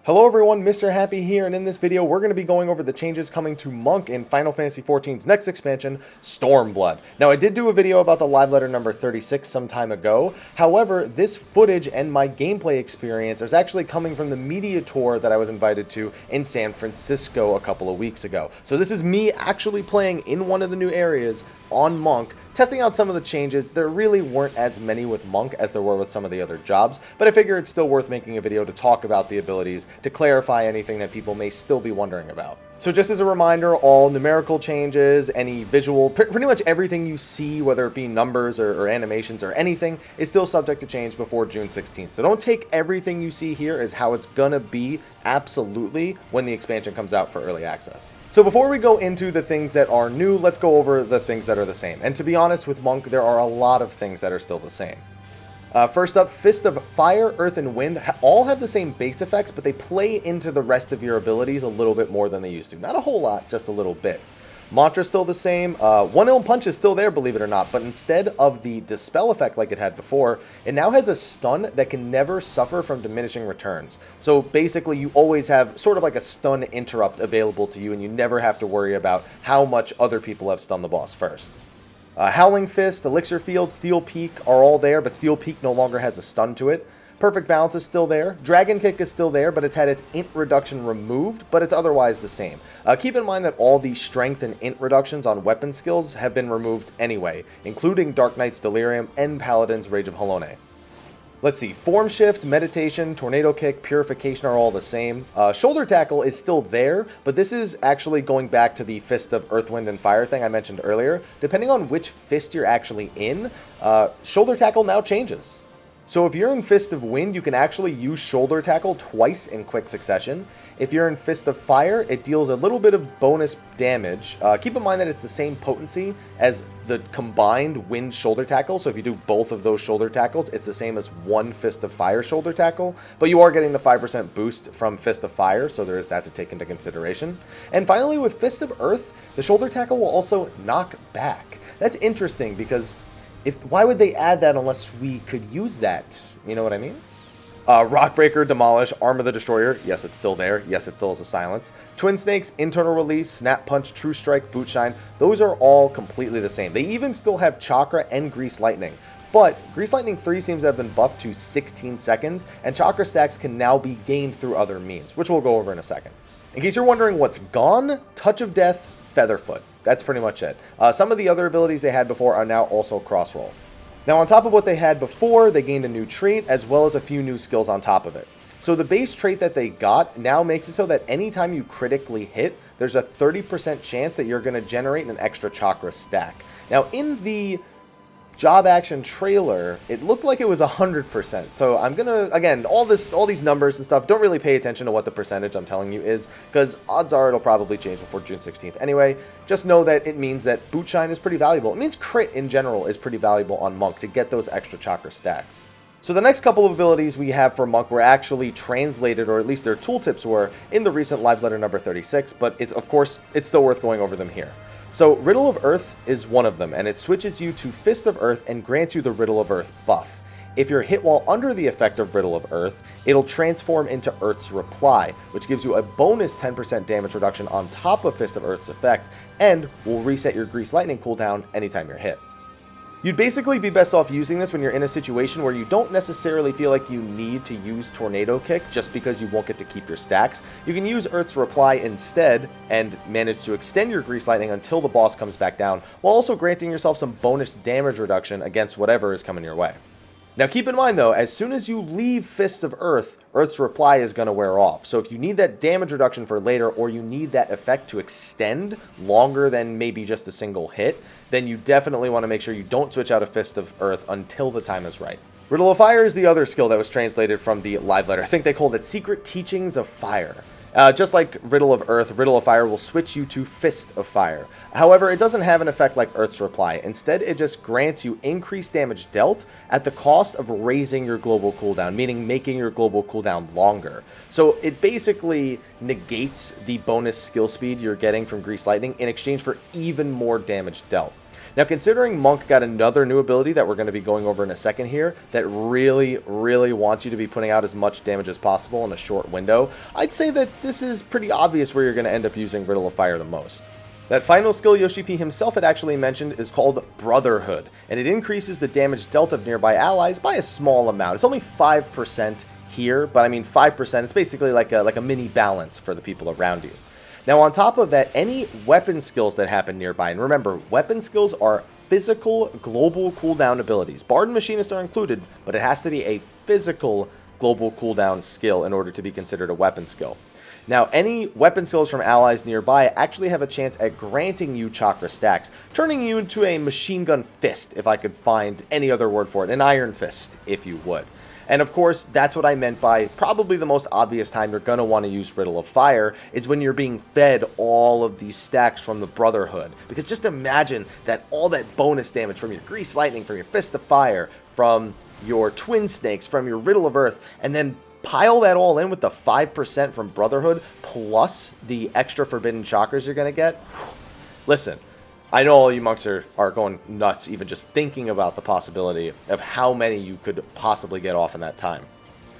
Hello everyone, Mr. Happy here, and in this video we're going to be going over the changes coming to Monk in Final Fantasy XIV's next expansion, Stormblood. Now I did do a video about the live letter number 36 some time ago, however this footage and my gameplay experience is actually coming from the media tour that I was invited to in San Francisco a couple of weeks ago. So this is me actually playing in one of the new areas on Monk, testing out some of the changes. There really weren't as many with Monk as there were with some of the other jobs, but I figure it's still worth making a video to talk about the abilities, to clarify anything that people may still be wondering about. So just as a reminder, all numerical changes, any visual, pretty much everything you see, whether it be numbers or animations or anything, is still subject to change before June 16th. So don't take everything you see here as how it's gonna be absolutely when the expansion comes out for early access. So before we go into the things that are new, let's go over the things that are the same. And to be honest, with Monk, there are a lot of things that are still the same. First up, Fist of Fire, Earth, and Wind all have the same base effects, but they play into the rest of your abilities a little bit more than they used to. Not a whole lot, just a little bit. Mantra's still the same. One Ill Punch is still there, believe it or not, but instead of the Dispel effect like it had before, it now has a stun that can never suffer from diminishing returns. So basically, you always have sort of like a stun interrupt available to you, and you never have to worry about how much other people have stunned the boss first. Howling Fist, Elixir Field, Steel Peak are all there, but Steel Peak no longer has a stun to it. Perfect Balance is still there. Dragon Kick is still there, but it's had its int reduction removed, but it's otherwise the same. Keep in mind that all the strength and int reductions on weapon skills have been removed anyway, including Dark Knight's Delirium and Paladin's Rage of Halone. Let's see, Form Shift, Meditation, Tornado Kick, Purification are all the same. Shoulder Tackle is still there, but this is actually going back to the Fist of Earth, Wind, and Fire thing I mentioned earlier. Depending on which fist you're actually in, Shoulder Tackle now changes. So if you're in Fist of Wind, you can actually use Shoulder Tackle twice in quick succession. If you're in Fist of Fire, it deals a little bit of bonus damage. Keep in mind that it's the same potency as the combined Wind Shoulder Tackle, so if you do both of those Shoulder Tackles, it's the same as one Fist of Fire Shoulder Tackle, but you are getting the 5% boost from Fist of Fire, so there is that to take into consideration. And finally, with Fist of Earth, the Shoulder Tackle will also knock back. That's interesting, because why would they add that unless we could use that? You know what I mean? Rockbreaker, Demolish, Armor the Destroyer, yes, it's still there. Yes, it still has a silence. Twin Snakes, Internal Release, Snap Punch, True Strike, Boot Shine, those are all completely the same. They even still have Chakra and Grease Lightning. But Grease Lightning 3 seems to have been buffed to 16 seconds, and Chakra stacks can now be gained through other means, which we'll go over in a second. In case you're wondering what's gone, Touch of Death, Featherfoot. That's pretty much it. Some of the other abilities they had before are now also Crossroll. Now, on top of what they had before, they gained a new trait, as well as a few new skills on top of it. So the base trait that they got now makes it so that anytime you critically hit, there's a 30% chance that you're going to generate an extra chakra stack. Now, in the job action trailer, it looked like it was 100%. So I'm gonna, again, all these numbers and stuff, don't really pay attention to what the percentage I'm telling you is, because odds are it'll probably change before June 16th. Anyway, just know that it means that Boot Shine is pretty valuable. It means crit in general is pretty valuable on Monk to get those extra chakra stacks. So the next couple of abilities we have for Monk were actually translated, or at least their tooltips were, in the recent live letter number 36, but of course, it's still worth going over them here. So Riddle of Earth is one of them, and it switches you to Fist of Earth and grants you the Riddle of Earth buff. If you're hit while under the effect of Riddle of Earth, it'll transform into Earth's Reply, which gives you a bonus 10% damage reduction on top of Fist of Earth's effect, and will reset your Grease Lightning cooldown anytime you're hit. You'd basically be best off using this when you're in a situation where you don't necessarily feel like you need to use Tornado Kick just because you won't get to keep your stacks. You can use Earth's Reply instead and manage to extend your Grease Lightning until the boss comes back down, while also granting yourself some bonus damage reduction against whatever is coming your way. Now keep in mind though, as soon as you leave Fists of Earth, Earth's Reply is going to wear off. So if you need that damage reduction for later, or you need that effect to extend longer than maybe just a single hit, then you definitely want to make sure you don't switch out of Fist of Earth until the time is right. Riddle of Fire is the other skill that was translated from the live letter. I think they called it Secret Teachings of Fire. Just like Riddle of Earth, Riddle of Fire will switch you to Fist of Fire. However, it doesn't have an effect like Earth's Reply. Instead, it just grants you increased damage dealt at the cost of raising your global cooldown, meaning making your global cooldown longer. So it basically negates the bonus skill speed you're getting from Grease Lightning in exchange for even more damage dealt. Now, considering Monk got another new ability that we're going to be going over in a second here that really, really wants you to be putting out as much damage as possible in a short window, I'd say that this is pretty obvious where you're going to end up using Riddle of Fire the most. That final skill Yoshi P himself had actually mentioned is called Brotherhood, and it increases the damage dealt of nearby allies by a small amount. It's only 5% here, but I mean 5%, it's basically like a mini balance for the people around you. Now on top of that, any weapon skills that happen nearby, and remember, weapon skills are physical global cooldown abilities. Bard and Machinist are included, but it has to be a physical global cooldown skill in order to be considered a weapon skill. Now, any weapon skills from allies nearby actually have a chance at granting you chakra stacks, turning you into a machine gun fist, if I could find any other word for it, an iron fist, if you would. And of course, that's what I meant by probably the most obvious time you're going to want to use Riddle of Fire is when you're being fed all of these stacks from the Brotherhood. Because just imagine that all that bonus damage from your Grease Lightning, from your Fist of Fire, from your Twin Snakes, from your Riddle of Earth, and then pile that all in with the 5% from Brotherhood plus the extra Forbidden Chakras you're going to get. Listen, I know all you monks are going nuts even just thinking about the possibility of how many you could possibly get off in that time.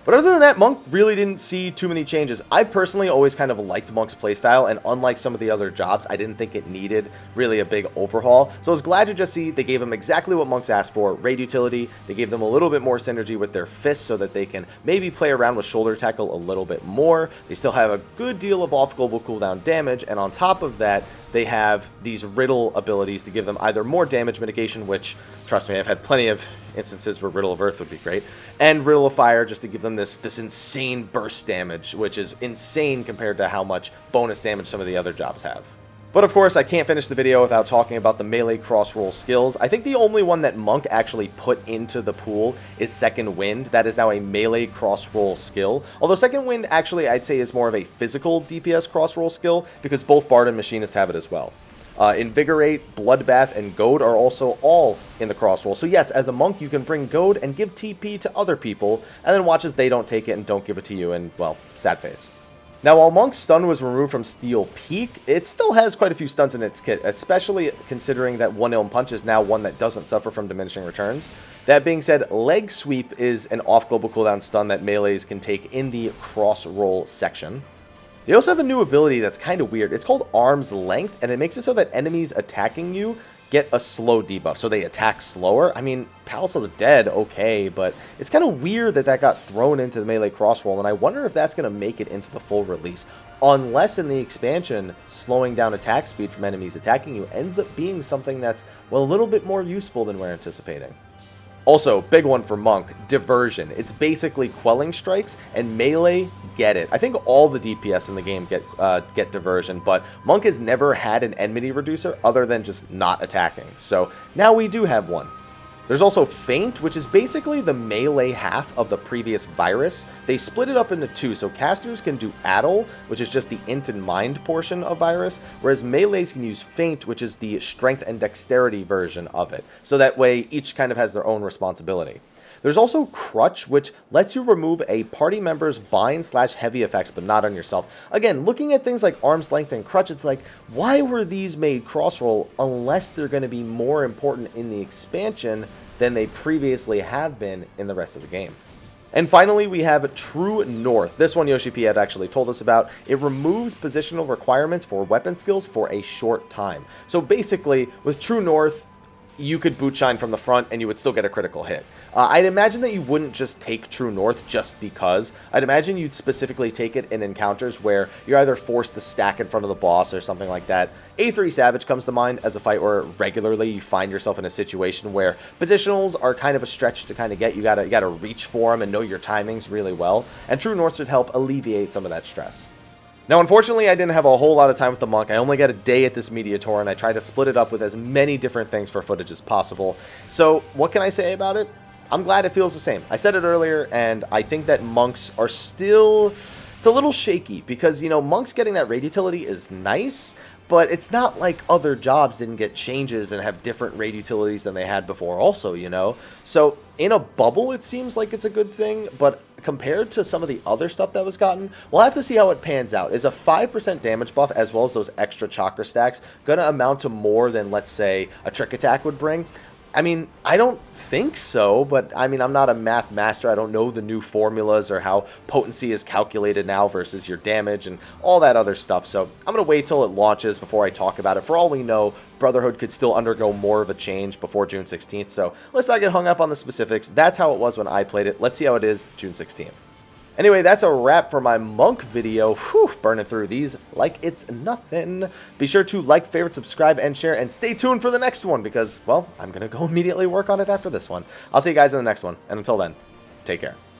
But other than that, Monk really didn't see too many changes. I personally always kind of liked Monk's playstyle, and unlike some of the other jobs, I didn't think it needed really a big overhaul. So I was glad to just see they gave him exactly what Monks asked for, raid utility. They gave them a little bit more synergy with their fists so that they can maybe play around with shoulder tackle a little bit more. They still have a good deal of off global cooldown damage, and on top of that, they have these riddle abilities to give them either more damage mitigation, which, trust me, I've had plenty of instances where Riddle of Earth would be great, and Riddle of Fire just to give them this insane burst damage, which is insane compared to how much bonus damage some of the other jobs have. But of course, I can't finish the video without talking about the melee cross-roll skills. I think the only one that Monk actually put into the pool is Second Wind. That is now a melee cross-roll skill. Although Second Wind actually, I'd say, is more of a physical DPS cross-roll skill because both Bard and Machinist have it as well. Invigorate, Bloodbath, and Goad are also all in the crossroll. So yes, as a monk, you can bring Goad and give TP to other people, and then watch as they don't take it and don't give it to you, and, well, sad face. Now, while Monk's stun was removed from Steel Peak, it still has quite a few stuns in its kit, especially considering that One Ilm Punch is now one that doesn't suffer from diminishing returns. That being said, Legsweep is an off-global cooldown stun that melees can take in the cross-roll section. They also have a new ability that's kind of weird. It's called Arm's Length, and it makes it so that enemies attacking you get a slow debuff, so they attack slower. I mean, Palace of the Dead, okay, but it's kind of weird that that got thrown into the melee crossroll, and I wonder if that's going to make it into the full release. Unless in the expansion, slowing down attack speed from enemies attacking you ends up being something that's, well, a little bit more useful than we're anticipating. Also, big one for Monk, Diversion. It's basically quelling strikes, and melee get it. I think all the DPS in the game get Diversion, but Monk has never had an enmity reducer other than just not attacking. So now we do have one. There's also Feint, which is basically the melee half of the previous Virus. They split it up into two, so casters can do Addle, which is just the int and mind portion of Virus, whereas melees can use Feint, which is the strength and dexterity version of it. So that way, each kind of has their own responsibility. There's also Crutch, which lets you remove a party member's bind/heavy effects, but not on yourself. Again, looking at things like Arm's Length and Crutch, it's like, why were these made crossroll unless they're going to be more important in the expansion than they previously have been in the rest of the game? And finally, we have True North. This one Yoshi P had actually told us about. It removes positional requirements for weapon skills for a short time. So basically, with True North, you could boot shine from the front and you would still get a critical hit. I'd imagine that you wouldn't just take True North just because. I'd imagine you'd specifically take it in encounters where you're either forced to stack in front of the boss or something like that. A3 Savage comes to mind as a fight where regularly you find yourself in a situation where positionals are kind of a stretch to kind of get. You gotta reach for them and know your timings really well. And True North should help alleviate some of that stress. Now, unfortunately, I didn't have a whole lot of time with the Monk. I only got a day at this media tour, and I tried to split it up with as many different things for footage as possible. So, what can I say about it? I'm glad it feels the same. I said it earlier, and I think that Monks are still... It's a little shaky, because, you know, Monks getting that raid utility is nice, but it's not like other jobs didn't get changes and have different raid utilities than they had before also, you know? So in a bubble, it seems like it's a good thing, but compared to some of the other stuff that was gotten, we'll have to see how it pans out. Is a 5% damage buff as well as those extra chakra stacks going to amount to more than, let's say, a trick attack would bring? I mean, I don't think so, but I mean, I'm not a math master. I don't know the new formulas or how potency is calculated now versus your damage and all that other stuff. So I'm going to wait till it launches before I talk about it. For all we know, Brotherhood could still undergo more of a change before June 16th. So let's not get hung up on the specifics. That's how it was when I played it. Let's see how it is June 16th. Anyway, that's a wrap for my Monk video. Whew, burning through these like it's nothing. Be sure to like, favorite, subscribe, and share, and stay tuned for the next one because, well, I'm going to go immediately work on it after this one. I'll see you guys in the next one, and until then, take care.